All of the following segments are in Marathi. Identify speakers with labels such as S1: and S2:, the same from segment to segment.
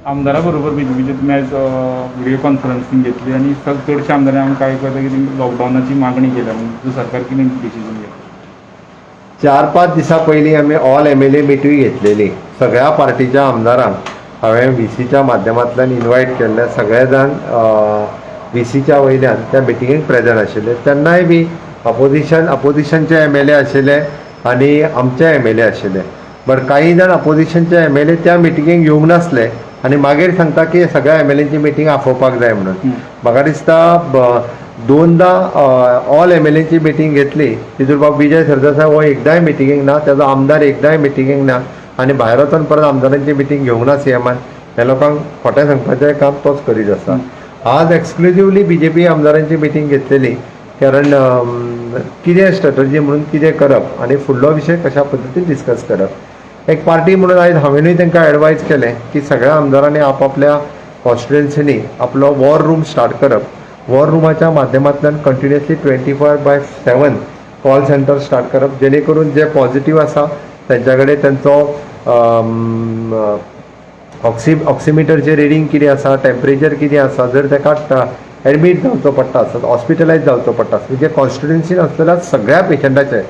S1: आमदारा बरोबर बीजेपीचे तुम्ही आज व्हिडिओ कॉन्फरन्सिंग घेतली आणि चडशा आमदारांनी आम्ही काय करता की लॉकडाऊनाची मागणी केल्या म्हणजे सरकार किती डिसिजन घेतलं.
S2: 4-5 दिसा पयलीं आमी ऑल MLA मिटींग घेतलेली. सगळ्या पार्टीच्या आमदारांक हांवें VCच्या माध्यमांतल्यान इन्वायट केल्ले. सगळे जाण VCच्या वयल्यान त्या मिटिंगेक प्रेजंट आशिल्ले. तेन्नाय बी अपोजिशनचे MLA आशिल्ले आनी आमचे MLA आशिल्ले. बट काही जाण अपोजिशनचे MLA त्या मिटिंगेक येवंक नासले आनी मागीर सांगता की सगळ्या MLAंची मिटींग आफोवपाक जाय म्हणून. म्हाका दिसता दोनदा ऑल MLAंची मिटींग घेतली. तितूर बाब विजय सरदेसाय हो एकदांय मिटिंगेक ना, तेजो आमदार एकदांय मिटिंगेक ना आनी भायर वचून परत आमदारांची मिटींग घेवंक ना CMान. हे लोकांक खोटें सांगपाचें काम तोच करीत आसा. आज एक्सक्लुझिवली BJP आमदारांची मिटींग घेतलेली कारण कितें स्ट्रॅटजी म्हणून कितें करप आनी फुडलो विशय कशा पद्दतीन डिस्कस करप. एक पार्टी म्हणून आयज हांवेनूय तांकां एडवायज केलें की सगळ्या आमदारांनी आपापल्या कॉन्स्टिट्युएन्सीनी आपलो वॉर रूम स्टार्ट करप. वॉर रूमाच्या माध्यमांतल्यान कंटिन्युअसली 24/7 कॉल सेंटर स्टार्ट करप, जेणे करून जे पॉझिटिव्ह आसा त्यांच्या कडेन त्यांचो ऑक्सिमिटरचें रिडींग कितें आसा, टेम्परेचर कितें आसा, जर ताका एडमीट जावचो पडटा आसत, हॉस्पिटलायज जावचो पडटा आसत, म्हणजे कॉन्स्टिट्युएन्सीन आसलेल्या सगळ्या पेशंटाचे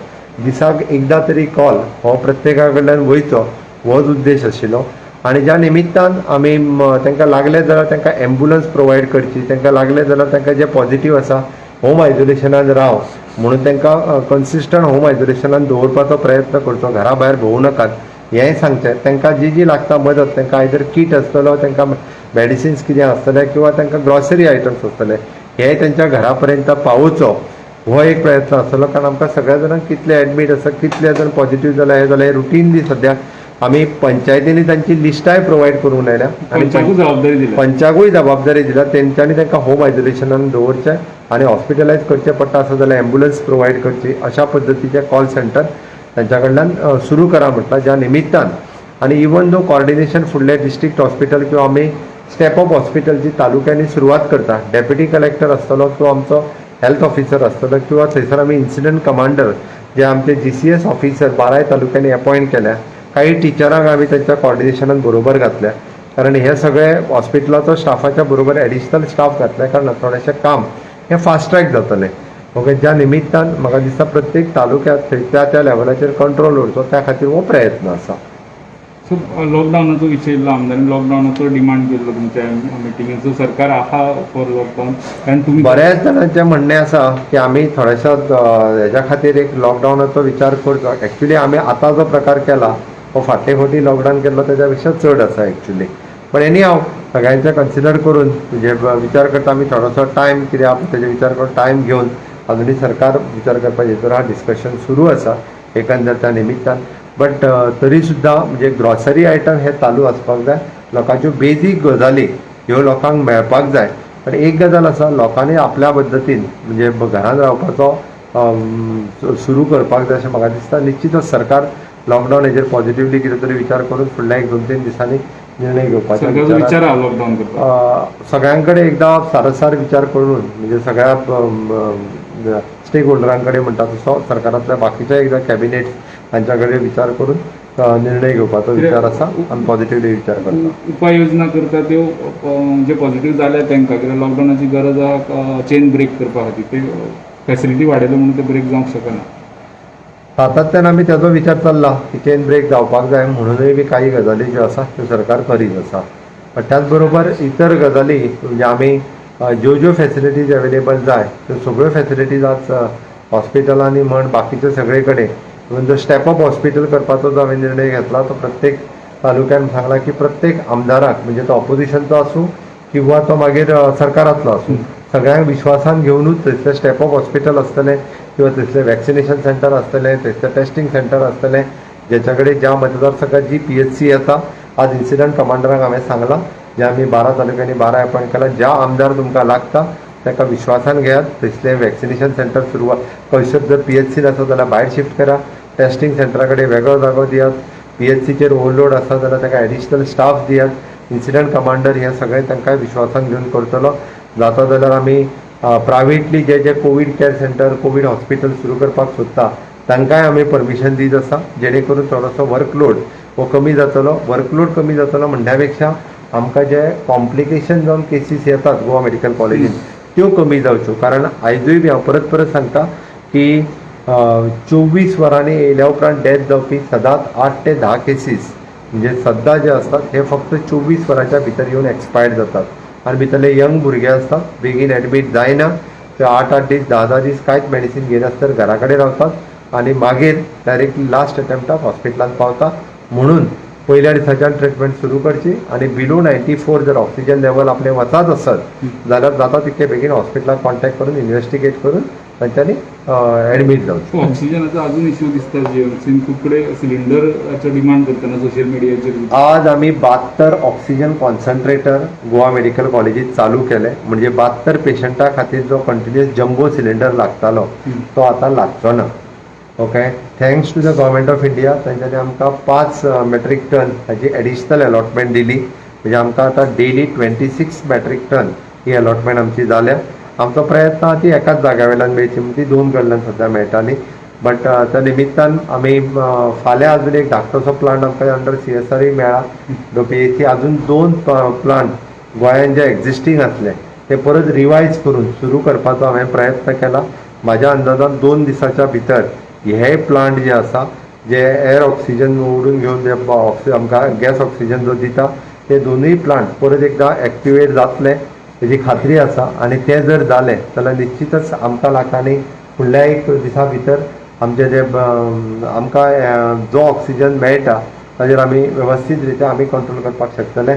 S2: दिसाक एकदा तरी कॉल हो प्रत्येका कडल्यान वयचो, होच उद्देश आशिल्लो. आनी ज्या निमित्तान आमी तांकां लागले जाल्यार तांकां एम्बुलन्स प्रोवायड करची, तांकां लागले जाल्यार तांकां जे पॉझिटिव्ह आसा होम आयसोलेशनान राव म्हणून तांकां कन्सिस्टंट होम आयसोलेशनान दवरपाचो प्रयत्न करचो, घरा भायर भोंवू नाकात हेंय सांगचें. तांकां जी लागता मदत, तांकां आयदर किट आसतलो, तांकां मेडिसिन्स कितें आसतले किंवा तांकां ग्रॉसरी आयटम्स आसतले हे तांच्या घरा पर्यंत पावोवचो हो एक प्रयत्न आसतलो. कारण आमकां सगळ्या जाणांक कितले एडमीट आसा, कितले जाण पॉझिटिव्ह जाला हे जाल्यार रुटीनली सद्याक आमी पंचायतींनी तांची लिस्टाय प्रोवायड करूंक लायल्या आनी पंचाकूय जबाबदारी दिल्या. तेंच्यांनी तांकां होम आयसोलेशनान दवरचें आनी हॉस्पिटलायज करचें पडटा आसत जाल्यार एम्बुलन्स प्रोवायड करची. अशा पद्दतीचे कॉल सेंटर तांच्या कडल्यान सुरू करा म्हटलां, ज्या निमित्तान आनी इवन दो कॉर्डिनेशन फुडले डिस्ट्रिक्ट हॉस्पिटल किंवा आमी स्टेप अप हॉस्पिटलची तालुक्यांनी सुरवात करता. डेप्युटी कलेक्टर आसतलो किंवा आमचो हेल्थ ऑफिसर आसतलो किंवा थंयसर आमी इन्सिडंट कमांडर जे आमचे GCS ऑफिसर 12 तालुक्यांनी अपॉयंट केल्या. काही टिचरांक आमी त्यांच्या कॉर्डिनेशनान बरोबर घातल्या कारण हे सगळे हॉस्पिटलाचो स्टाफाच्या बरोबर एडिशनल स्टाफ घातल्या कारण थोडेशें काम हे फास्ट ट्रॅक जातलें. ओके, ज्या निमित्तान म्हाका दिसता प्रत्येक तालुक्यात त्या लेवलाचेर कंट्रोल उरचो त्या खातीर हो प्रयत्न आसा.
S1: सो लॉकडावनाचो विशय येयल्लो आमदारांनी लॉकडावनाचो डिमांड केल्लो तुमच्या मिटिंगेन. सो सरकार आहा फॉर लॉकडावन कारण तुमी
S2: बऱ्याच जाणांचें म्हणणें आसा की आमी थोड्याशा हेच्या खातीर एक लॉकडावनाचो विचार करचो. एक्चुली आमी आतां जो प्रकार केला हो फाटले फावटी लॉकडावन केल्लो तेच्या पेक्षा चड आसा एक्चुली. पण एनी हांव सगळ्यांचे कन्सिडर करून जे विचार करता आमी थोडोसो टायम कित्याक तेजे विचार करून टायम घेवन अजुनी सरकार विचार करपाचें हेतून हा डिस्कशन सुरू आसा एकंदर त्या निमित्तान. बट तरी सुद्दां म्हणजे ग्रॉसरी आयटम हे चालू आसपाक जाय. लोकांच्यो बेजीक गजाली ह्यो लोकांक मेळपाक जाय. पण एक गजाल आसा, लोकांनी आपल्या पद्दतीन म्हणजे घरांत रावपाचो सुरू करपाक जाय अशें म्हाका दिसता. निश्चितच सरकार लॉकडावन हेजेर पॉझिटिव्हली कितें तरी विचार करून फुडल्या 1-2-3 दिसांनी निर्णय घेवपाचो
S1: विचार आहा लॉकडावन करपाक.
S2: सगळ्यां कडेन एकदां सारसार विचार करून म्हणजे सगळ्या स्टेक होल्डरां कडेन म्हणटा तसो सरकारांतल्या बाकीच्या एकदां कॅबिनेट हांच्या कडेन विचार करून निर्णय घेवपाचो विचार आसा आनी पॉझिटिव्हली विचार करता.
S1: उपाय योजना करता त्यो जे पॉझिटिव्ह जाल्या तांकां कित्याक लॉकडावनाची गरज आहा चेन ब्रेक करपा खातीर. ते फॅसिलिटी वाडयल्यो म्हणून ते ब्रेक जावंक शकना.
S2: सातत्यान आमी तेजो विचार चल्ला की चेन ब्रेक जावपाक जाय म्हणूनय बी काही गजाली ज्यो आसा त्यो सरकार करीत आसा. पण त्याच बरोबर इतर गजाली म्हणजे आमी ज्यो फॅसिलिटीज अवेलेबल जाय त्यो सगळ्यो फॅसिलिटीज आज हॉस्पिटलांनी म्हण बाकीचे सगळे कडेन इवन जो स्टेप अप हॉस्पिटल करपाचो जो हांवें निर्णय घेतला तो प्रत्येक तालुक्यान सांगला की प्रत्येक आमदाराक म्हणजे तो ऑपोजिशनचो आसूं किंवा तो मागीर सरकारांतलो आसूं सगळ्यांक विश्वासान घेवनूच थंयसलें स्टेप अप हॉस्पिटल आसतलें किंवा थंयसलें वॅक्सिनेशन सेंटर आसतलें, थंयसलें टेस्टिंग सेंटर आसतलें, जेच्या कडेन ज्या मतदारसंघात जी PHC येता. आज इन्सिडंट कमांडरांक हांवें सांगलां जे आमी 12 तालुक्यांनी 12 अपॉयंट केला. ज्या आमदार तुमकां लागता ताका विश्वासान घेयात. थंयसलें वॅक्सिनेशन सेंटर सुरवात खंयसर जर PHCन आसा जाल्यार भायर शिफ्ट करा. टेस्टिंग सेंटरा कडेन वेगळो जागो दियात. PHCचेर ओवरलोड आसा जाल्यार ताका एडिशनल स्टाफ दियात. इन्सिडंट कमांडर हे सगळें तांकां विश्वासान घेवन करतलो. जाता जाल्यार आमी प्रायवेटली जे Covid care centre Covid hospital सुरू करपाक सोदता तांकांय आमी परमिशन दीत आसा जेणे करून थोडोसो वर्कलोड हो कमी जातलो. वर्कलोड कमी जातलो म्हणल्या पेक्षा आमकां जे कॉम्प्लिकेशन जावन केसीस येतात गोवा मेडिकल कॉलेजीन त्यो कमी जावच्यो. कारण आयजूय बी हांव परत परत सांगता की 24 वरांनी येयल्या उपरांत डेथ जावपी सदांच 8 ते 10 केसीस म्हणजे सद्दां जे असतात हे फक्त 24 वरांच्या भितर येवन एक्सपायर्ड जातात आनी भितरले यंग भुरगे असतात बेगीन एडमीट जायना ते 8-8 दीस 10-10 दीस कांयच मेडिसीन घेयनासतना घरा कडेन रावतात आनी मागीर डायरेक्टली लास्ट अटेम्प्टाक हॉस्पिटलांत पावता. म्हणून पयल्या दिसाच्यान ट्रिटमेंट सुरू करची आनी बिलो 94 जर ऑक्सिजन लेवल आपले वचत असत जाल्यार जाता तितके बेगीन हॉस्पिटलाक कॉन्टॅक्ट करून इन्व्हेस्टिगेट करून तांच्यांनी एडमीट जावचें.
S1: ऑक्सिजनाचो अजून इश्यू दिसता जीएमसीन खूप कडेन सिलिंडराचो डिमांड करतना सोशल मिडियाचेर
S2: आज आमी 72 ऑक्सिजन कॉन्सन्ट्रेटर गोवा मेडिकल कॉलेजीत चालू केले. म्हणजे 72 पेशंटा खातीर जो कंटिन्युअस जम्बो सिलिंडर लागतालो तो आतां लागचो ना. Okay, thanks to the government of India तांच्यांनी आमकां 5 मेट्रीक टन हाची एडिशनल अलॉटमेंट दिली. म्हणजे आमकां आतां डेली 26 मेट्रीक टन ही अलॉटमेंट आमची जाल्या. आमचो प्रयत्न आहा ती एकाच जाग्या वयल्यान मेळची म्हणजे ती 2 कडल्यान सद्या मेळटाली. बट त्या निमित्तान आमी फाल्यां अजून एक धाकटोसो प्लांट आमकां अंडर CSRय मेळ्ळा डोपियेची. अजून 2 प्लांट गोंयांत जे एक्झिस्टींग आसले ते परत रिवायज करून सुरू करपाचो हांवें प्रयत्न केला. म्हाज्या अंदाजान 2 दिसाच्या भितर हे प्लांट जे आसा जे एअर ऑक्सिजन ओडून घेवन जे आमकां गॅस ऑक्सिजन जो दिता ते दोनूय प्लांट परत एकदां एक्टिवेट जातले तेजी खात्री आसा. आनी ते जर जाले जाल्यार निश्चितच आमकां लागतानी फुडल्या एक दिसा भितर आमचे जे आमकां जो ऑक्सिजन मेळटा ताजेर आमी वेवस्थीत रित्या आमी कंट्रोल करपाक शकतले.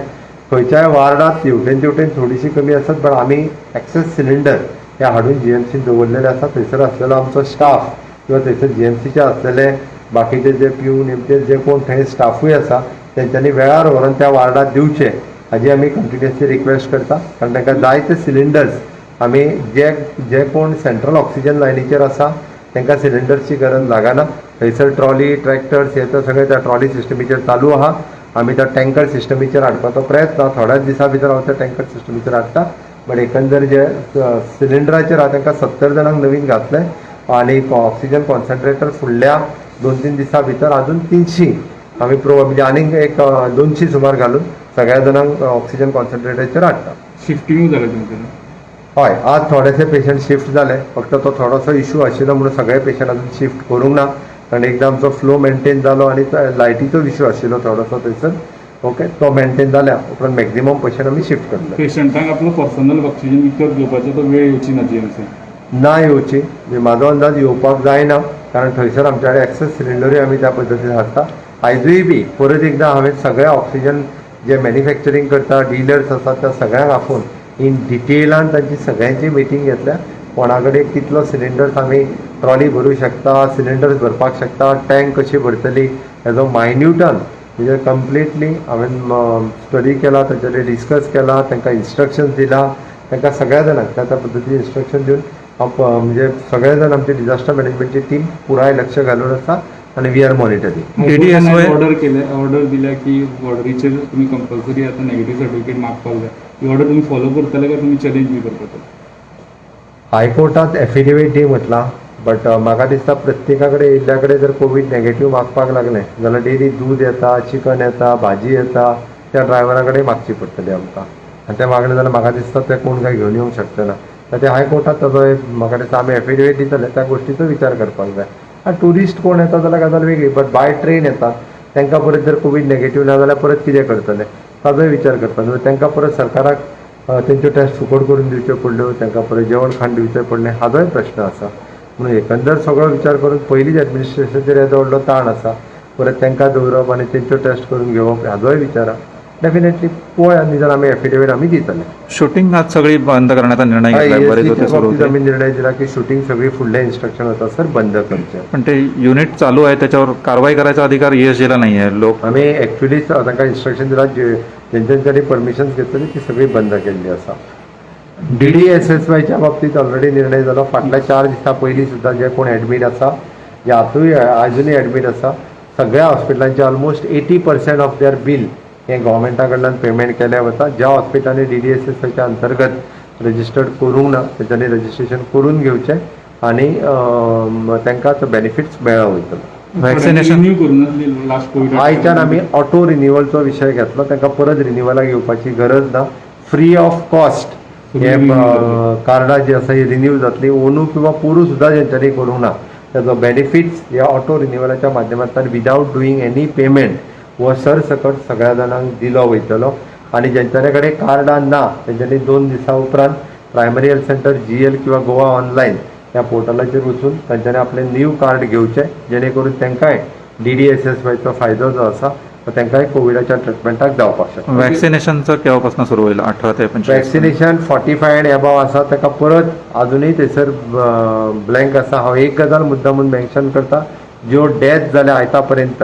S2: खंयच्याय वार्डांत हेवटेन तेवटेन थोडीशी कमी आसत पण आमी एक्सेस सिलिंडर हे हाडून GMCन दवरलेले आसा. थंयसर आसलेलो आमचो स्टाफ किंवा थंयसर GMCचे आसलेले बाकीचे जे पिवन जे कोण थंय स्टाफूय आसा तेंच्यांनी वेळार व्हरून त्या वार्डात दिवचे हाजी आमी कंटिन्युअसली रिक्वेस्ट करता. कारण तांकां जाय ते सिलिंडर्स आमी जे कोण सेंट्रल ऑक्सिजन लायनीचेर आसा तांकां सिलिंडर्सची गरज लागना. थंयसर ट्रॉली ट्रॅक्टर्स हे तर सगळे त्या ट्रॉली सिस्टमीचेर चालू आहा. आमी त्या टँकर सिस्टमीचेर हाडपाचो प्रयत्न थोड्याच दिसा भितर हांव त्या टँकर सिस्टमीचेर हाडटा. बट एकंदर जे सिलिंडराचेर आहा तांकां 70 जाणांक नवीन घातले आनी ऑक्सिजन कॉन्सन्ट्रेटर फुडल्या 2-3 दिसां भितर अजून 300 आमी म्हणजे आनीक एक 200 सुमार घालून सगळ्या जाणांक ऑक्सिजन कॉन्सन्ट्रेटराचेर हाडटा.
S1: शिफ्टिंग जालें तुमचें?
S2: हय, आज थोडेशे पेशंट शिफ्ट जाले. फक्त तो थोडोसो इश्यू आशिल्लो म्हणून सगळे पेशंट अजून शिफ्ट करूंक ना. कारण एकदां आमचो फ्लो मेंटेन जालो आनी लायटीचो इश्यू आशिल्लो थोडोसो थंयसर. ओके, तो मेंटेन जाल्या उपरांत मॅक्झिमम पेशंट आमी शिफ्ट करतले.
S1: पेशंटांक आपलो पर्सनल ऑक्सिजन विकत घेवपाचो तो वेळ येवची ना GMCन?
S2: ना येवची म्हणजे म्हाजो अंदाज येवपाक जायना. कारण थंयसर आमचे कडेन एक्सेस सिलिंडरूय आमी त्या पद्दतीन हाडटा. आयजूय बी परत एकदां हांवें सगळ्या ऑक्सिजन जे मॅन्युफॅक्चरींग करता डिलर्स आसात त्या सगळ्यांक आपोवन इन डिटेलान तांची सगळ्यांची मिटींग घेतल्या. कोणा कडेन कितलो सिलिंडर्स आमी ट्रॉली भरूं शकता, सिलिंडर्स भरपाक शकता, टँक कशी भरतली हेजो मायन्युटान म्हणजे कंप्लिटली हांवें स्टडी केला, ताचेर डिस्कस केला, तांकां इन्स्ट्रक्शन्स दिला. तांकां सगळ्या जाणांक त्या पद्दतीन इन्स्ट्रक्शन दिवन म्हणजे सगळे जाण आमची डिझास्टर मॅनेजमेंटची टीम पुराय लक्ष घालून आसा आनी वी आर मॉनिटरींग.
S1: ऑर्डर दिल्या की ऑर्डरीचेर तुमी कंपल्सरी आतां नेगेटीव्ह सर्टिफिकेट मागपाक जाय. ही ऑर्डर तुमी फॉलो करतले काय तुमी चॅलेंज बी करतले?
S2: हायकोर्टात एफिडेविट दी म्हटलां. बट म्हाका दिसता प्रत्येका कडेन येयल्ल्या कडेन जर कोवीड नेगेटीव्ह मागपाक लागलें जाल्यार डेली दूद येता, चिकन येता, भाजी येता, त्या ड्रायव्हरा कडेन मागची पडटली आमकां. आनी तें मागलें जाल्यार म्हाका दिसता तें कोण काय घेवन येवंक शकचे ना. तर ते हायकोर्टात ताजो म्हाका दिसता आमी एफिडेविट दितले त्या गोश्टीचो विचार करपाक जाय. आनी ट्युरिस्ट कोण येता जाल्यार गजाल वेगळी. बट बाय ट्रेन येता तांकां परत जर कोवीड नेगेटीव्ह ना जाल्यार परत कितें करतले ताजोय विचार करपाक जाय. तांकां परत सरकाराक तेंच्यो टेस्ट फुकट करून दिवच्यो पडल्यो, तांकां परत जेवण खाण दिवचें पडलें हाजोय प्रश्न आसा. म्हणून एकंदर सगळो विचार करून पयलींच एडमिनिस्ट्रेशनाचेर येदो व्हडलो ताण आसा. परत तांकां दवरप आनी तेंच्यो टेस्ट करून घेवप हाजोय विचार आसा. डेफिनेटली पळोवया निदान आमी एफिडेविट आमी दितले.
S3: शूटिंग आज सगळी बंद करण्याचा निर्णय घेतलाय. बरेच होते सुरू होते.
S2: आमी निर्णय दिला की शूटिंग सगळी फुडले इन्स्ट्रक्शन होता सर बंद करचे.
S3: पण ते युनिट चालू आहे त्याच्यावर कारवाई करायचा अधिकार ESGला नाही आहे. लोक
S2: आमी एक्च्युअली तांकां इन्स्ट्रक्शन दिला जेंच्यांनी परमिशन घेतली ती सगळी बंद केल्ली आसा. DDSSYच्या बाबतींत ऑलरेडी निर्णय जालो. फाटल्या 4 दिसां पयलीं सुद्दां जे कोण एडमीट आसा जे आजूय एडमीट आसा सगळ्या हॉस्पिटलांचे ऑलमोस्ट 80% ऑफ देअर बिल हे गव्हर्मेंटा कडल्यान पेमेंट केलें वता. ज्या हॉस्पिटलांनी DDSSYच्या अंतर्गत रजिस्टर्ड करूंक ना तेंच्यांनी रजिस्ट्रेशन करून घेवचें आनी तांकां तो बेनिफिट्स मेळ्ळो वयतलो.
S3: Vaccination.
S1: रिन्यू करून लास्ट कोविड
S2: आयच्यान आमी ऑटो रिन्युवलचो विशय घेतलो, तांकां परत रिन्युवलाक येवपाची गरज ना, फ्री ऑफ कॉस्ट हे कार्डां जी आसा ही रिन्यू जातली. ओनू किंवा पोरू सुद्दां जेंच्यांनी करूंक ना त्याचो बेनिफिट्स ह्या ऑटो रिन्युवलाच्या माध्यमांतल्यान विदाउट डुईंग एनी पेमेंट हो सरसकट सगळ्या जाणांक दिलो वयतलो. आनी जेंच्यांनी कडेन कार्डां ना तेंच्यांनी 2 दिसां उपरांत प्रायमरी हेल्थ सेंटर GL किंवा गोवा ऑनलायन ह्या पोर्टलाचेर वचून तांच्यांनी आपलें न्यू कार्ड घेवचें, जेणे करून तांकांय DDSS-वायचो फायदो जो आसा तो तांकांय कोविडाच्या ट्रिटमेंटाक जावपाक शकता.
S3: वॅक्सिनेशनचं केव्हापासून सुरू होईल? 18 ते 25?
S2: वॅक्सिनेशन 45 एंड एबाव आसा ताका परत अजुनूय थंयसर ब्लँक आसा. हांव एक गजाल मुद्दामून मेन्शन करता, ज्यो डेथ जाल्या आयता पर्यंत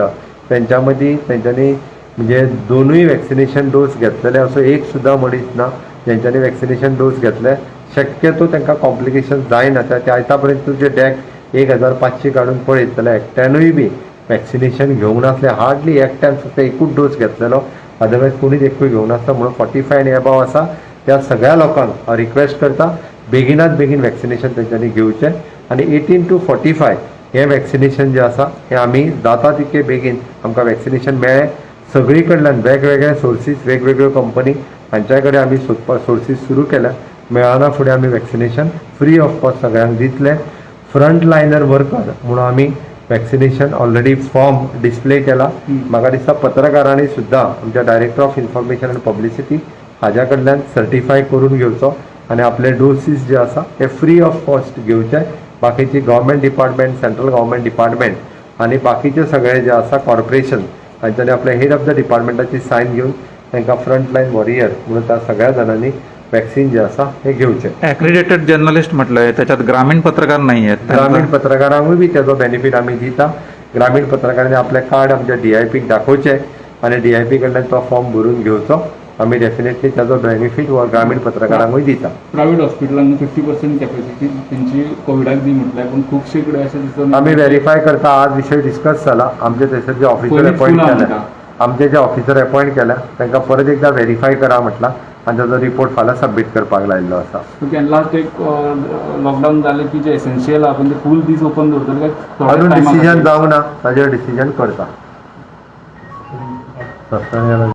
S2: तेंच्या मदीं तेंच्यांनी म्हणजे 2य वॅक्सिनेशन डोस घेतलेले असो एक सुद्दां मनीस ना जेंच्यांनी वॅक्सिनेशन डोस घेतले. शक्यतो तांकां कॉम्प्लिकेशन जायना. ते आयता पर्यंत जे डेथ 1500 काडून पळयत जाल्यार एकट्यानूय बी वॅक्सिनेशन घेवंक नासले. हार्डली एकट्यान फक्त एकूच डोस घेतलेलो, अदरवायज कोणीच एकूय घेवंक नासता. म्हणून 45 एंड एबाव आसा त्या सगळ्या लोकांक हांव रिक्वेस्ट करता बेगिनात बेगीन वॅक्सिनेशन तेंच्यांनी घेवचें. आनी 18 to 45 हें वॅक्सिनेशन जें आसा हें आमी जाता तितके बेगीन आमकां वॅक्सिनेशन मेळ्ळें. सगळी कडल्यान वेगवेगळे सोर्सीस, वेगवेगळ्यो कंपनी हांच्या कडेन आमी सोदपाक सोर्सीस सुरू केल्या. मेळना फुडें आमी वॅक्सिनेशन फ्री ऑफ कॉस्ट सगळ्यांक दितले. फ्रंट लायनर वर्कर म्हणून आमी वॅक्सिनेशन ऑलरेडी फॉर्म डिस्प्ले केला. म्हाका दिसता पत्रकारांनी सुद्दां आमच्या डायरेक्टर ऑफ इन्फॉर्मेशन आनी पब्लिसिटी हाज्या कडल्यान सर्टिफाय करून घेवचो आनी आपले डोसीस जे आसा ते फ्री ऑफ कॉस्ट घेवचे. बाकीची government department, central government department आनी बाकीचे सगळे जे आसा कॉर्पोरेशन हांच्यानी आपल्या हेड ऑफ द डिपार्टमेंटाची सायन घेवन तांकां फ्रंट लायन वॉरियर म्हणून त्या सगळ्या जाणांनी वॅक्सिन जे आसा हे घेवचें.
S3: ॲक्रिडेटेड जर्नलिस्ट म्हटलंय, त्याच्यात ग्रामीण पत्रकार नाही आहेत.
S2: ग्रामीण पत्रकारांकूय बी त्याचो बेनिफीट आमी दिता. ग्रामीण पत्रकारांनी आपले कार्ड आमच्या DIPक दाखोवचे आनी DIP कडल्यान तो फॉर्म भरून घेवचो. आमी डेफिनेटली त्याचो बेनिफीट हो ग्रामीण पत्रकारांकूय दिता.
S1: प्रायव्हेट हॉस्पिटलांना 50% कॅपॅसिटी त्यांची कोविडाक दी म्हटल्यार, पण खुबशे कडेन अशें दिसता
S2: आमी व्हेरीफाय करता. आज विशय डिस्कस जाला. आमचे थंयसर जे ऑफिसर
S1: पयलींच
S2: अपॉयंट
S1: फुलां
S2: केल्या,
S1: म्हणटा.
S2: आमचे जे ऑफिसर अपॉयंट केल्या तांकां परत एकदा व्हेरीफाय करा म्हटलां आनी ताचो रिपोर्ट फाल्यां सबमीट करपाक लायिल्लो आसा.
S1: लास्ट एक लॉकडाऊन जालें की जे एसेन्शियल आहा पण ते फूल दीस ओपन दवरतले काय
S2: अजून डिसिजन जावंक ना, ताजेर डिसिजन करता.